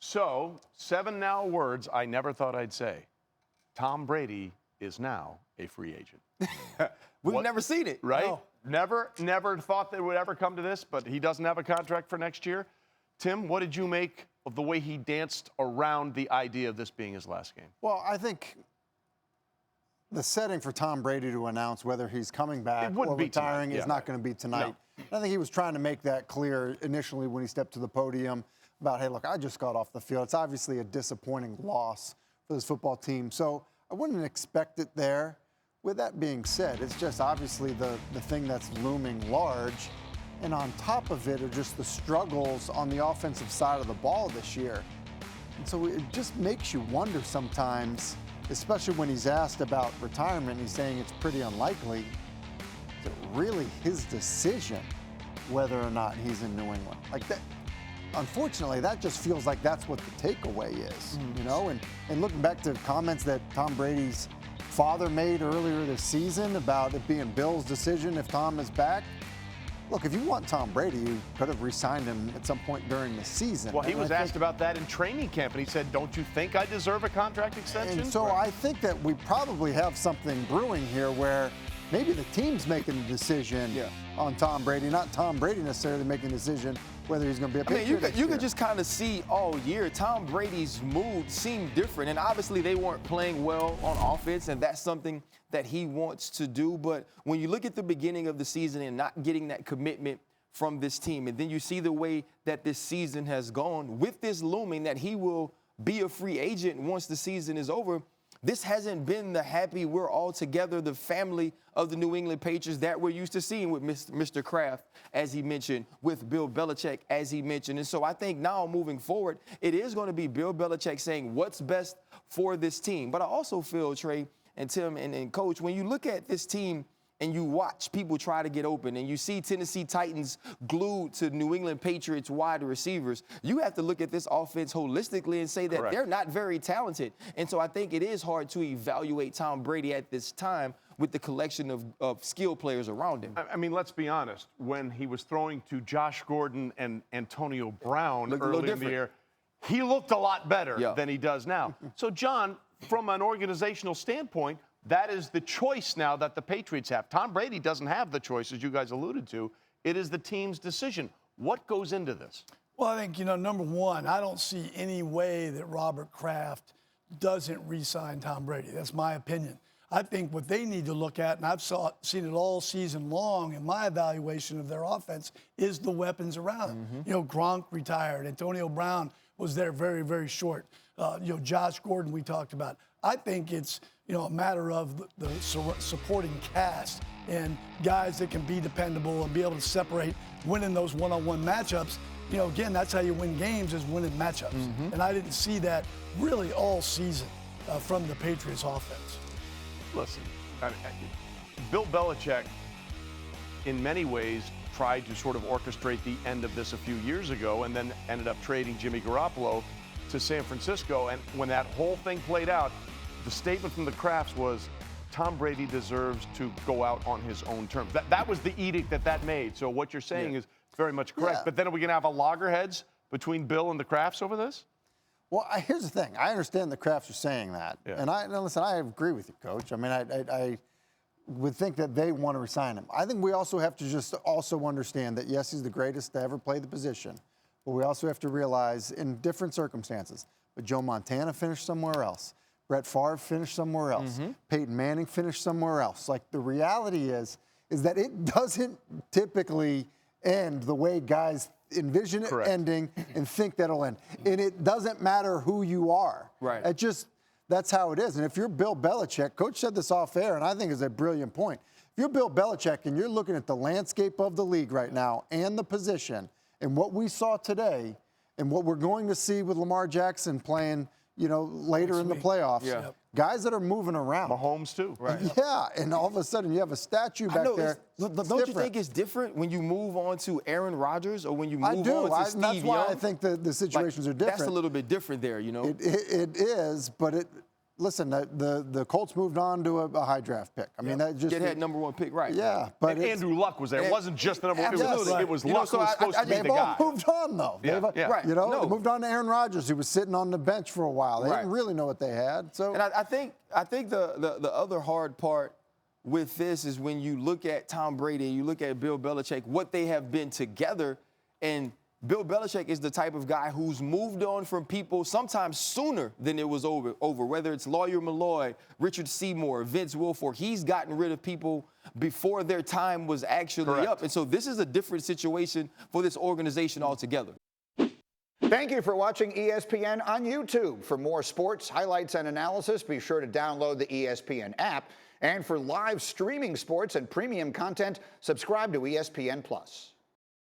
So, 7 now words I never thought I'd say. Tom Brady is now a free agent. We've never seen it. Right? No. Never thought that it would ever come to this, but he doesn't have a contract for next year. Tim, what did you make of the way he danced around the idea of this being his last game? Well, I think the setting for Tom Brady to announce whether he's coming back or retiring is not going to be tonight. No. I think he was trying to make that clear initially when he stepped to the podium about, hey, look, I just got off the field. It's obviously a disappointing loss for this football team. So I wouldn't expect it there. With that being said, it's just obviously the thing that's looming large. And on top of it are just the struggles on the offensive side of the ball this year. And so it just makes you wonder sometimes, especially when he's asked about retirement, he's saying it's pretty unlikely. Is it really his decision whether or not he's in New England? Like that, unfortunately, that just feels like that's what the takeaway is, you know? And looking back to comments that Tom Brady's father made earlier this season about it being Bill's decision if Tom is back. Look, if you want Tom Brady, you could have re-signed him at some point during the season. Well, he was asked about that in training camp, and he said, don't you think I deserve a contract extension? And so I think that we probably have something brewing here where maybe the team's making the decision on Tom Brady, not Tom Brady necessarily making the decision whether he's going to be a Patriot. I mean, you could just kind of see all year Tom Brady's mood seemed different, and obviously they weren't playing well on offense, and that's something that he wants to do. But when you look at the beginning of the season and not getting that commitment from this team, and then you see the way that this season has gone, with this looming that he will be a free agent once the season is over, this hasn't been the happy, we're all together, the family of the New England Patriots that we're used to seeing with Mr. Kraft, as he mentioned, with Bill Belichick, as he mentioned. And so I think now moving forward, it is going to be Bill Belichick saying what's best for this team. But I also feel, Trey and Tim and Coach, when you look at this team and you watch people try to get open and you see Tennessee Titans glued to New England Patriots wide receivers, you have to look at this offense holistically and say that they're not very talented. And so I think it is hard to evaluate Tom Brady at this time with the collection of skill players around him. I mean, let's be honest. When he was throwing to Josh Gordon and Antonio Brown early in the year, he looked a lot better than he does now. So, John, from an organizational standpoint, that is the choice now that the Patriots have. Tom Brady doesn't have the choice, as you guys alluded to. It is the team's decision. What goes into this? Well, I think, number one, I don't see any way that Robert Kraft doesn't re-sign Tom Brady. That's my opinion. I think what they need to look at, and I've seen it all season long in my evaluation of their offense, is the weapons around him. Gronk retired. Antonio Brown was there very, very short. Josh Gordon we talked about. I think it's, a matter of the supporting cast and guys that can be dependable and be able to separate winning those one-on-one matchups. Again, that's how you win games, is winning matchups. And I didn't see that really all season from the Patriots offense. Listen, Bill Belichick, in many ways, tried to sort of orchestrate the end of this a few years ago and then ended up trading Jimmy Garoppolo to San Francisco. And when that whole thing played out, the statement from the Krafts was, Tom Brady deserves to go out on his own terms. That was the edict that made. So what you're saying is very much correct. But then are we going to have a loggerheads between Bill and the Krafts over this? Well, here's the thing. I understand the Krafts are saying that. And listen, I agree with you, Coach. I mean, I would think that they want to resign him. I think we also have to just also understand that, yes, he's the greatest to ever play the position. But we also have to realize in different circumstances. But Joe Montana finished somewhere else. Brett Favre finished somewhere else. Peyton Manning finished somewhere else. Like, the reality is that it doesn't typically end the way guys envision it ending and think that'll end. And it doesn't matter who you are. Right. That's how it is. And if you're Bill Belichick, Coach said this off air, and I think is a brilliant point. If you're Bill Belichick and you're looking at the landscape of the league right now and the position and what we saw today and what we're going to see with Lamar Jackson playing, later in the playoffs, guys that are moving around. Mahomes, too. Right. Yeah, and all of a sudden you have a statue back there. Don't you think it's different when you move on to Aaron Rodgers or when you move on to Steve Young? That's why I think the situations are different. That's a little bit different there, It is, but listen, the Colts moved on to a high draft pick. I mean, that just Get that #1 pick right. Yeah, but and Andrew Luck was there. It wasn't just the number one. Absolutely. It was Luck who was supposed to be the they've all guy. moved on, though. Right. You know, No. they moved on to Aaron Rodgers, who was sitting on the bench for a while. They didn't really know what they had. So, and I think the other hard part with this is when you look at Tom Brady and you look at Bill Belichick, what they have been together, and Bill Belichick is the type of guy who's moved on from people sometimes sooner than it was over. Whether it's Lawyer Malloy, Richard Seymour, Vince Wilfork, he's gotten rid of people before their time was actually up. And so this is a different situation for this organization altogether. Thank you for watching ESPN on YouTube. For more sports, highlights, and analysis, be sure to download the ESPN app. And for live streaming sports and premium content, subscribe to ESPN+.